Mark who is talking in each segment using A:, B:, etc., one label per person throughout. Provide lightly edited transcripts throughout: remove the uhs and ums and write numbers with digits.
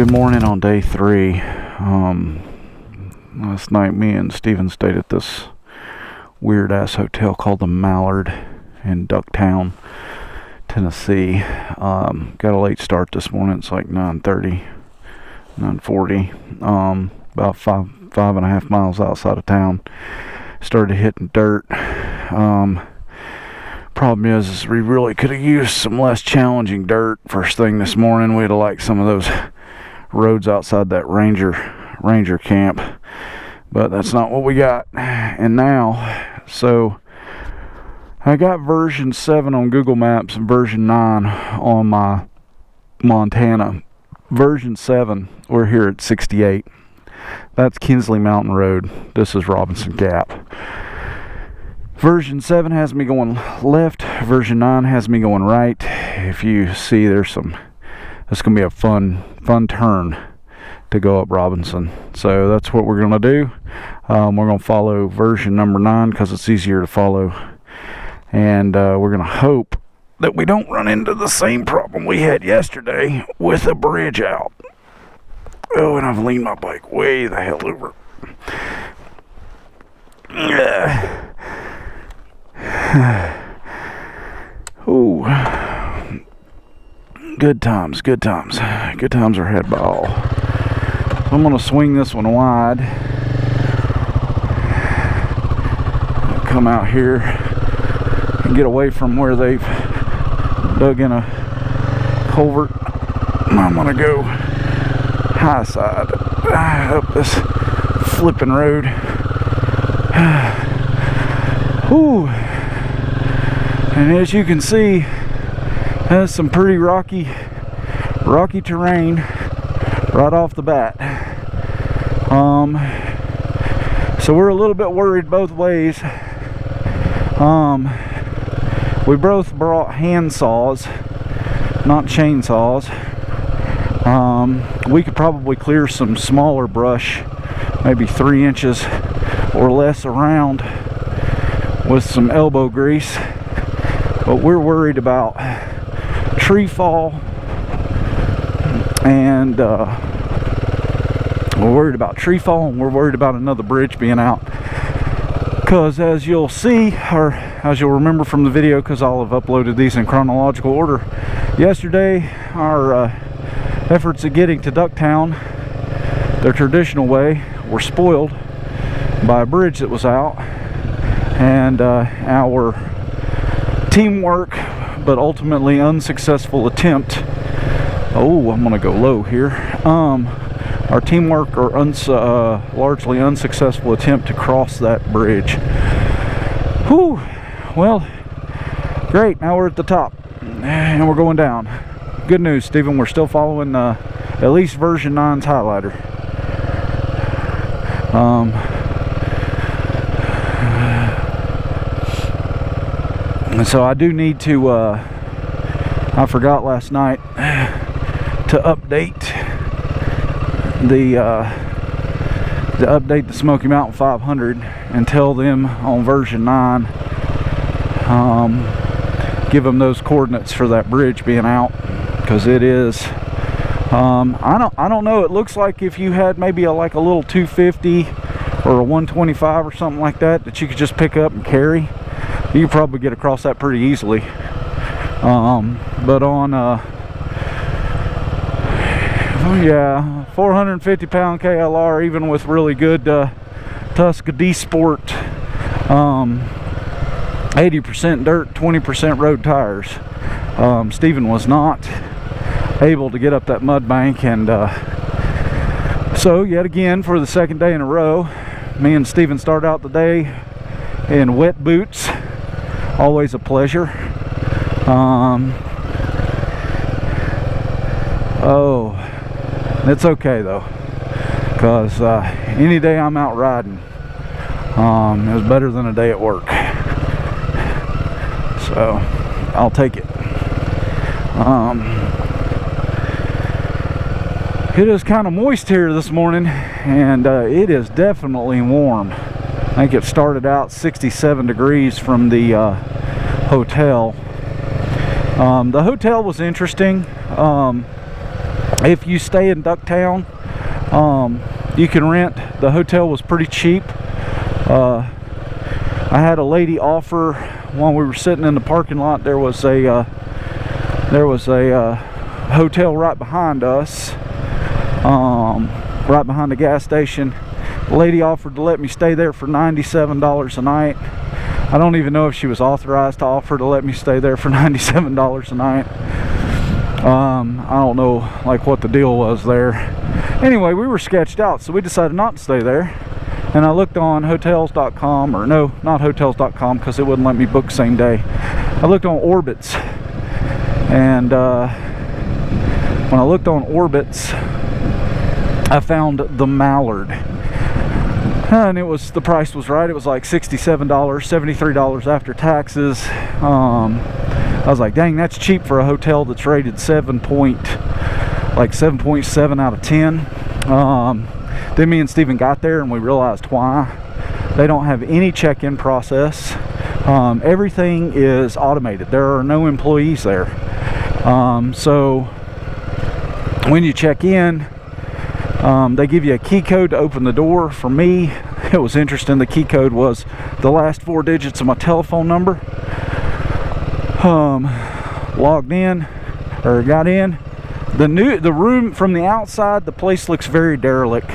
A: Good morning on day 3. Last night me and Steven stayed at this weird ass hotel called the Mallard in Ducktown, Tennessee. Got a late start this morning. It's like 9:30, 9:40. About five and a half miles outside of town. Started hitting dirt. Problem is we really could have used some less challenging dirt first thing this morning. We'd have liked some of those roads outside that ranger camp, but that's not what we got. And now, so I got version 7 on Google Maps and version 9 on my Montana. Version 7, we're here at 68. That's Kinsley Mountain Road. This is Robinson Gap. Version 7 has me going left. Version 9 has me going right. If you see, it's going to be a fun turn to go up Robinson. So that's what we're going to do. We're going to follow version number 9 because it's easier to follow. And we're going to hope that we don't run into the same problem we had yesterday with a bridge out. Oh, and I've leaned my bike way the hell over. Ooh. Good times are had by all. So I'm going to swing this one wide. Come out here and get away from where they've dug in a culvert. I'm going to go high side up this flipping road. Ooh. And as you can see, that's some pretty rocky terrain right off the bat. So we're a little bit worried both ways. We both brought hand saws, not chainsaws. We could probably clear some smaller brush, maybe 3 inches or less around with some elbow grease. But we're worried about tree fall, and we're worried about another bridge being out, because as you'll see, or as you'll remember from the video, because I'll have uploaded these in chronological order, yesterday our efforts at getting to Ducktown the traditional way were spoiled by a bridge that was out, and our teamwork but ultimately unsuccessful attempt. Oh, I'm gonna go low here. Our teamwork or largely unsuccessful attempt to cross that bridge. Whew. Well, great. Now we're at the top and we're going down. Good news, Stephen. We're still following at least version 9's highlighter. And so I do need to, I forgot last night to update the Smoky Mountain 500 and tell them on version 9, give them those coordinates for that bridge being out, because it is, I don't know, it looks like if you had maybe like a little 250 or a 125 or something like that you could just pick up and carry, you could probably get across that pretty easily. But on 450 pound KLR, even with really good Tuska D Sport 80% dirt, 20% road tires, Steven was not able to get up that mud bank, and so yet again for the second day in a row, me and Steven start out the day in wet boots. Always a pleasure. Oh, it's okay though, because any day I'm out riding is better than a day at work, so I'll take it. It is kind of moist here this morning, and it is definitely warm. I think it started out 67 degrees from the hotel. The hotel was interesting. if you stay in Ducktown, you can rent. The hotel was pretty cheap. I had a lady offer while we were sitting in the parking lot. There was a hotel right behind us, right behind the gas station. The lady offered to let me stay there for $97 a night. I don't even know if she was authorized to offer to let me stay there for $97 a night. I don't know like what the deal was there. Anyway, we were sketched out, so we decided not to stay there. And I looked on hotels.com, or no, not hotels.com, because it wouldn't let me book same day. I looked on Orbitz, and when I looked on Orbitz, I found the Mallard, and the price was right. It was like $67, $73 after taxes. I was like, dang, that's cheap for a hotel that's rated 7.7 out of 10. Then me and Steven got there and we realized why. They don't have any check-in process. Everything is automated. There are no employees there. So when you check in, they give you a key code to open the door. For me, it was interesting. The key code was the last 4 digits of my telephone number. Logged in, or got in. The room from the outside, the place looks very derelict.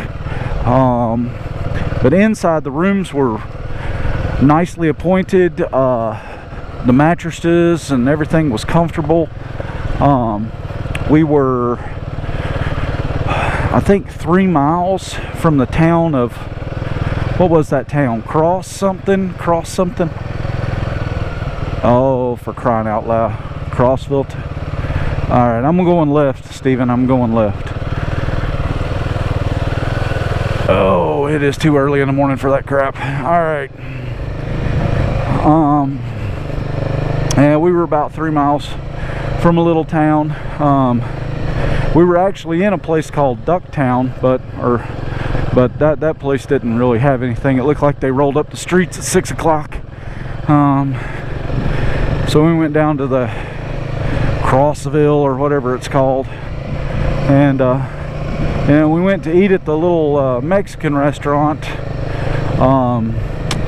A: But inside, the rooms were nicely appointed. The mattresses and everything was comfortable. We were, I think, 3 miles from the town of, what was that town? Cross something? Oh, for crying out loud. Crossville. Alright, I'm going left, Steven. I'm going left. Oh, it is too early in the morning for that crap. Alright. And we were about 3 miles from a little town. We were actually in a place called Ducktown, but that place didn't really have anything. It looked like they rolled up the streets at 6 o'clock. So we went down to the Crossville or whatever it's called, and we went to eat at the little Mexican restaurant. It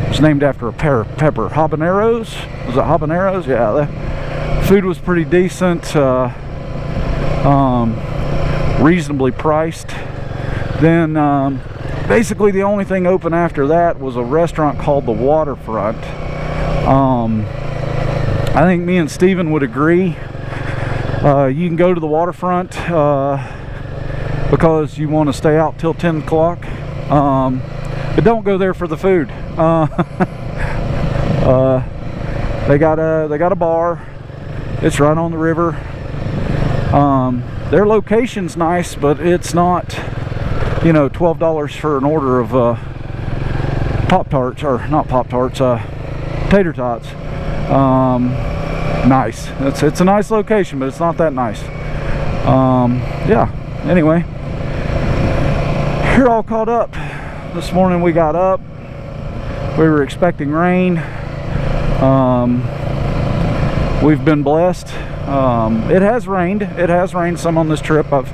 A: was named after a pepper. Habaneros? Was it habaneros? Yeah, the food was pretty decent, reasonably priced. Then basically the only thing open after that was a restaurant called the Waterfront. I think me and Steven would agree. You can go to the Waterfront because you want to stay out till 10 o'clock. But don't go there for the food. They got a bar. It's right on the river. Their location's nice, but it's not, you know, $12 for an order of Pop-Tarts, or not Pop-Tarts, tater tots. Nice. It's a nice location, but it's not that nice. Yeah, anyway, you're all caught up. This morning we got up, we were expecting rain. We've been blessed. It has rained some on this trip. I've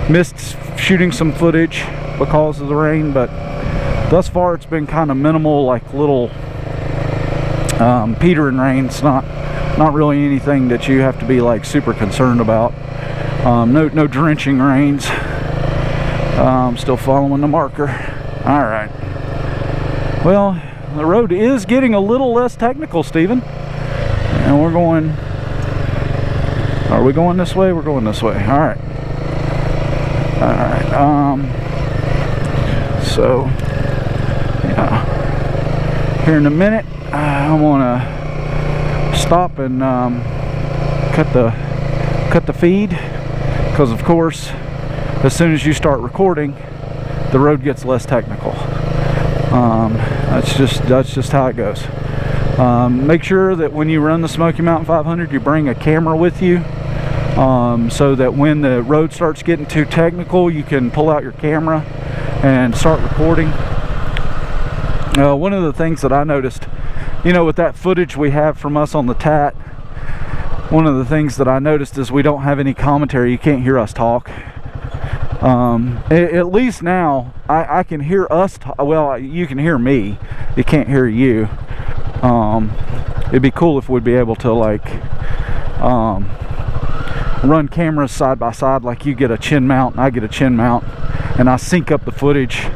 A: missed shooting some footage because of the rain, but thus far it's been kind of minimal, like little petering rain. It's not really anything that you have to be like super concerned about. No drenching rains. I'm still following the marker. All right. Well, the road is getting a little less technical, Steven. And we're going, are we going this way? We're going this way. All right. All right. So, yeah. Here in a minute, I want to stop and cut the feed, because of course as soon as you start recording the road gets less technical. That's just how it goes. Make sure that when you run the Smoky Mountain 500 you bring a camera with you, so that when the road starts getting too technical you can pull out your camera and start recording. One of the things that I noticed, you know, with that footage we have from us on the TAT, one of the things that I noticed is we don't have any commentary. You can't hear us talk. At least now I can hear us well, you can hear me, you can't hear you. It'd be cool if we'd be able to like run cameras side by side, like you get a chin mount and I get a chin mount, and I sync up the footage.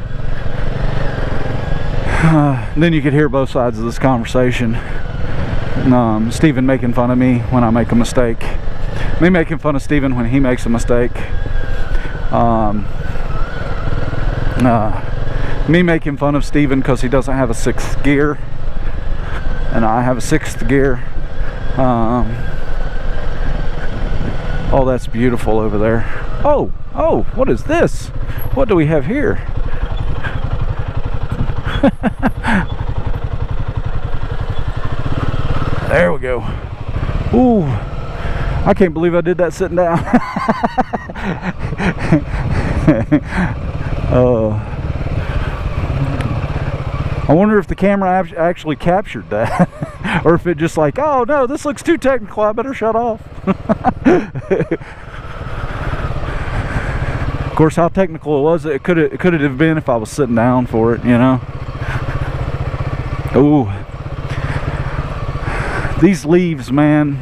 A: Then you could hear both sides of this conversation. Steven making fun of me when I make a mistake, me making fun of Steven when he makes a mistake, me making fun of Steven because he doesn't have a 6th gear and I have a 6th gear. Oh, that's beautiful over there. Oh, what is this? What do we have here? There we go. Ooh, I can't believe I did that sitting down. I wonder if the camera actually captured that. Or if it just like, oh no, this looks too technical, I better shut off. Of course, how technical it was, it could have been if I was sitting down for it, you know. Ooh, these leaves, man.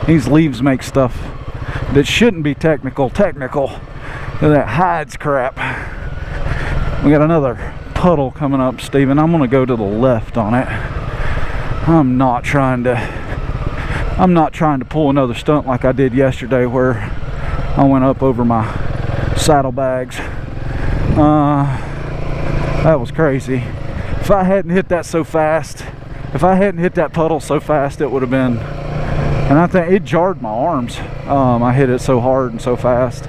A: These leaves make stuff that shouldn't be technical. Look at that hides crap. We got another puddle coming up, Steven. I'm gonna go to the left on it. I'm not trying to pull another stunt like I did yesterday where I went up over my saddlebags. That was crazy. If I hadn't hit that so fast, if I hadn't hit that puddle so fast, it would have been, and I think it jarred my arms. I hit it so hard and so fast.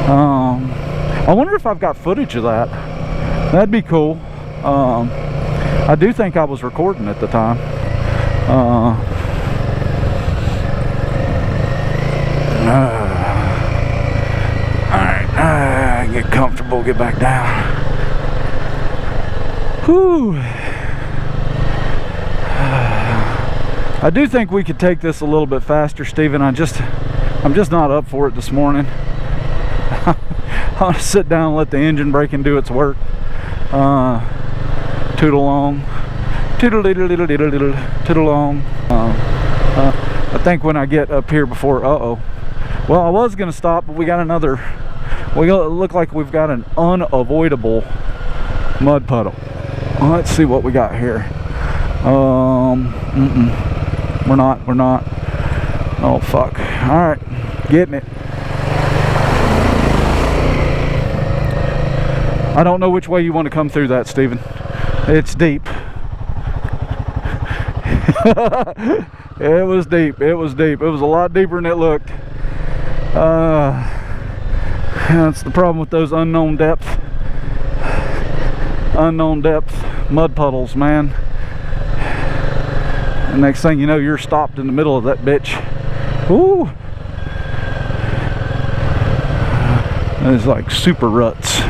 A: I wonder if I've got footage of that. That'd be cool. I do think I was recording at the time. Alright, get comfortable, get back down. Whew. I do think we could take this a little bit faster, Steven. I'm just not up for it this morning. I want to sit down and let the engine braking do its work. Toodle along. Toodle diddle diddle diddle diddle toodle along. I think when I get up here before, well, I was gonna stop, but we got another, look like we've got an unavoidable mud puddle. Let's see what we got here. We're not. Oh fuck. Alright, getting it. I don't know which way you want to come through that, Steven. It's deep. It was deep. It was a lot deeper than it looked. That's the problem with those unknown depth mud puddles, man. And next thing you know, you're stopped in the middle of that bitch. Ooh. It's like super ruts.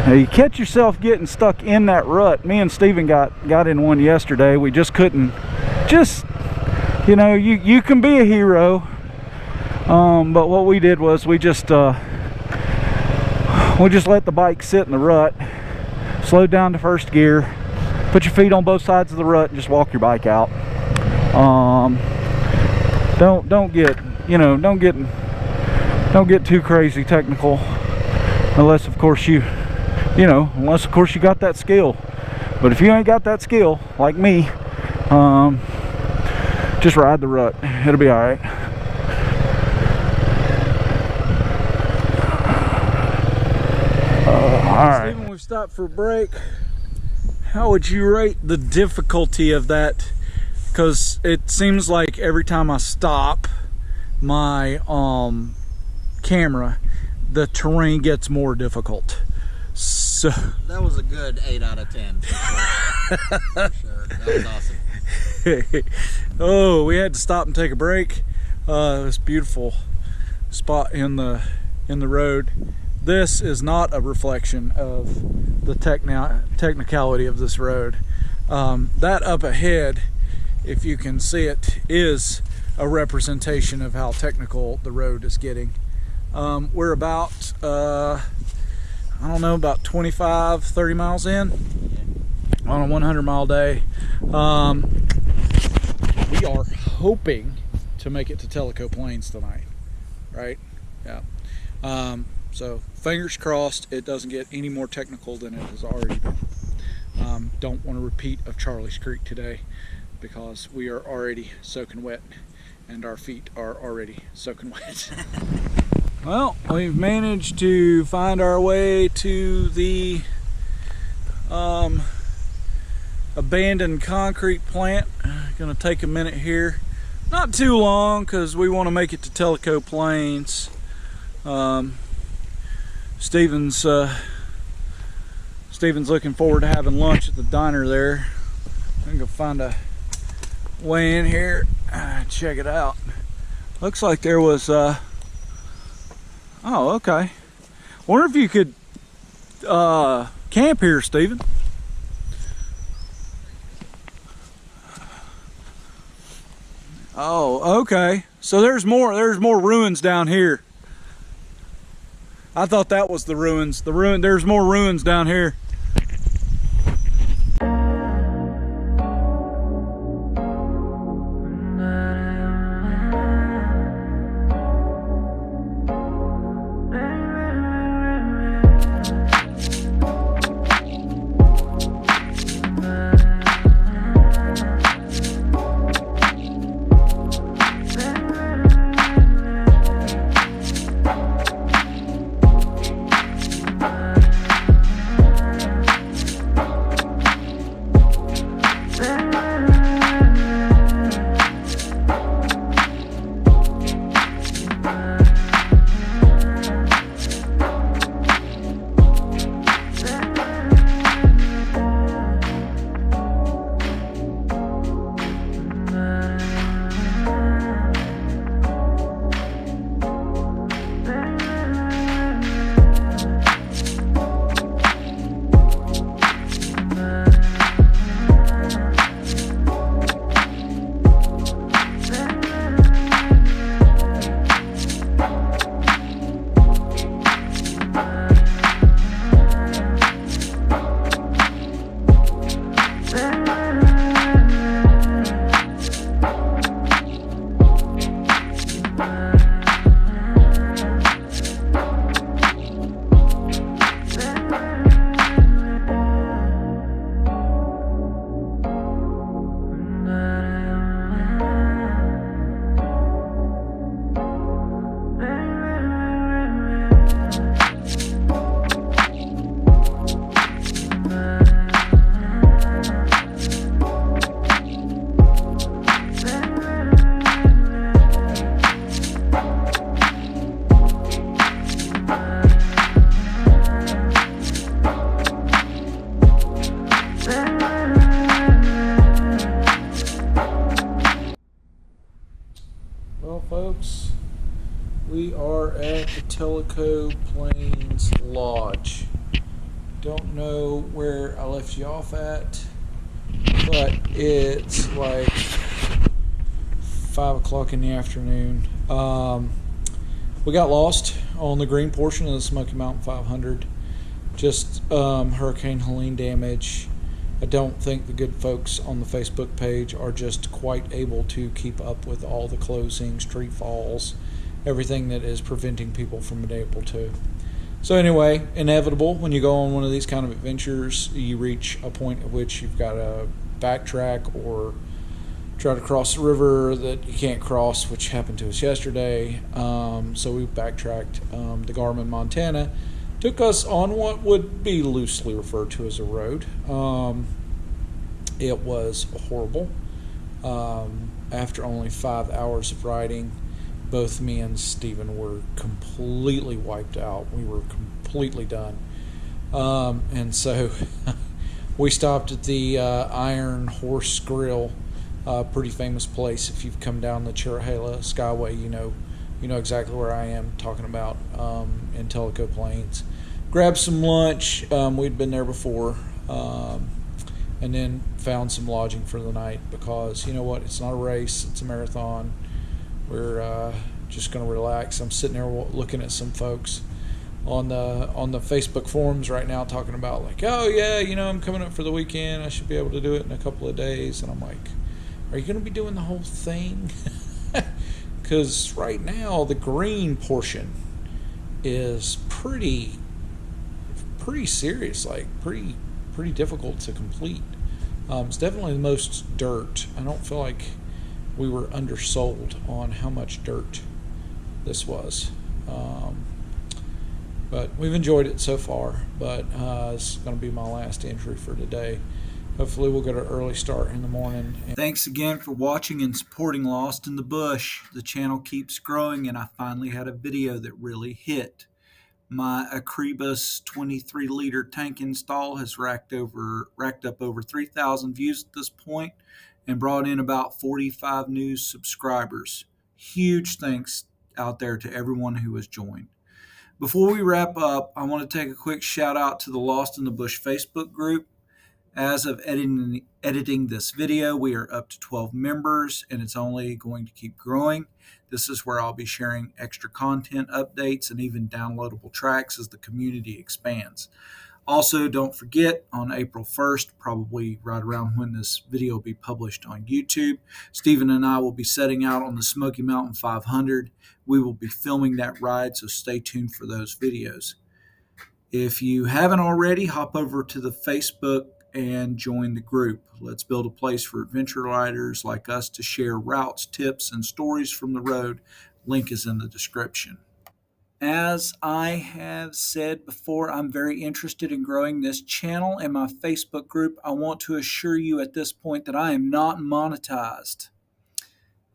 A: Now you catch yourself getting stuck in that rut. Me and Steven got in one yesterday. We just couldn't, you know, you can be a hero, but what we did was we just let the bike sit in the rut, slowed down to first gear, put your feet on both sides of the rut, and just walk your bike out. Don't get too crazy technical, unless of course you got that skill. But if you ain't got that skill like me, just ride the rut, it'll be all right. All right, Steven, we've stopped for a break. How would you rate the difficulty of that? Because it seems like every time I stop my camera, the terrain gets more difficult. So
B: that was a good 8 out of 10. For sure. For sure. That was awesome.
A: Oh, we had to stop and take a break. This beautiful spot in the road. This is not a reflection of the technicality of this road. That up ahead, if you can see it, is a representation of how technical the road is getting. We're about I don't know, about 25-30 miles in on a 100-mile day. We are hoping to make it to Tellico Plains tonight, right? Yeah. So fingers crossed it doesn't get any more technical than it has already been. Don't want to repeat of Charlie's Creek today because we are already soaking wet and our feet are already soaking wet. Well, we've managed to find our way to the abandoned concrete plant. Gonna take a minute here, not too long, because we want to make it to Telico Plains. Steven's looking forward to having lunch at the diner there. I'm gonna find a way in here. Check it out. Looks like there was oh, okay. Wonder if you could camp here, Steven. Oh, okay. So there's more ruins down here. I thought that was the ruins. There's more ruins down here. Well, folks, we are at the Telico Plains Lodge. Don't know where I left you off at, but it's like 5 o'clock in the afternoon. We got lost on the green portion of the Smoky Mountain 500. Just Hurricane Helene damage. I don't think the good folks on the Facebook page are just quite able to keep up with all the closings, tree falls, everything that is preventing people from being able to. So anyway, inevitable when you go on one of these kind of adventures, you reach a point at which you've got to backtrack or try to cross the river that you can't cross, which happened to us yesterday. So we backtracked. The Garmin, Montana, took us on what would be loosely referred to as a road. It was horrible. After only 5 hours of riding, both me and Steven were completely wiped out. We were completely done. And so we stopped at the Iron Horse Grill, pretty famous place. If you've come down the Chirrahela Skyway, you know exactly where I am talking about, in Telico Plains. Grabbed some lunch. We'd been there before, and then found some lodging for the night because, you know what, it's not a race, it's a marathon.
C: we're just going to relax. I'm sitting there looking at some folks on the Facebook forums right now talking about like, oh yeah, I'm coming up for the weekend. I should be able to do it in a couple of days. And I'm like, are you going to be doing the whole thing? Because right now the green portion is pretty serious, like pretty difficult to complete. It's definitely the most dirt. I don't feel like we were undersold on how much dirt this was. But we've enjoyed it so far, but it's going to be my last entry for today. Hopefully we'll get an early start in the morning.
A: Thanks again for watching and supporting Lost in the Bush. The channel keeps growing, and I finally had a video that really hit. My Akribus 23-liter tank install has racked up over 3,000 views at this point and brought in about 45 new subscribers. Huge thanks out there to everyone who has joined. Before we wrap up, I want to take a quick shout out to the Lost in the Bush Facebook group. As of editing this video, we are up to 12 members, and it's only going to keep growing. This is where I'll be sharing extra content updates and even downloadable tracks as the community expands. Also, don't forget, on April 1st, probably right around when this video will be published on YouTube, Stephen and I will be setting out on the Smoky Mountain 500. We will be filming that ride, so stay tuned for those videos. If you haven't already, hop over to the Facebook and join the group. Let's build a place for adventure riders like us to share routes, tips, and stories from the road. Link is in the description. As I have said before, I'm very interested in growing this channel and my Facebook group. I want to assure you at this point that I am not monetized.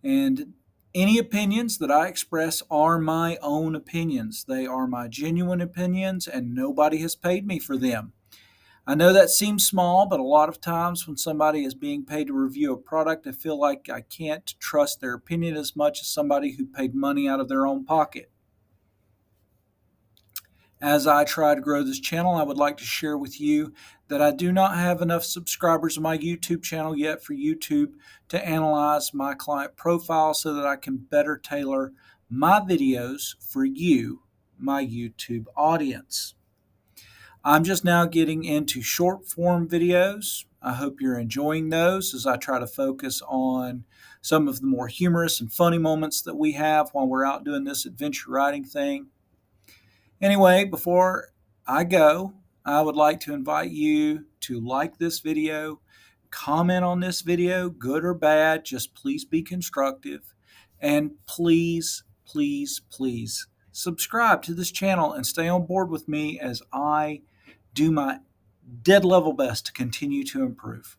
A: And any opinions that I express are my own opinions. They are my genuine opinions, and nobody has paid me for them. I know that seems small, but a lot of times when somebody is being paid to review a product, I feel like I can't trust their opinion as much as somebody who paid money out of their own pocket. As I try to grow this channel, I would like to share with you that I do not have enough subscribers on my YouTube channel yet for YouTube to analyze my client profile so that I can better tailor my videos for you, my YouTube audience. I'm just now getting into short form videos. I hope you're enjoying those as I try to focus on some of the more humorous and funny moments that we have while we're out doing this adventure riding thing. Anyway, before I go, I would like to invite you to like this video, comment on this video, good or bad, just please be constructive, and please, please, please subscribe to this channel and stay on board with me as I do my dead level best to continue to improve.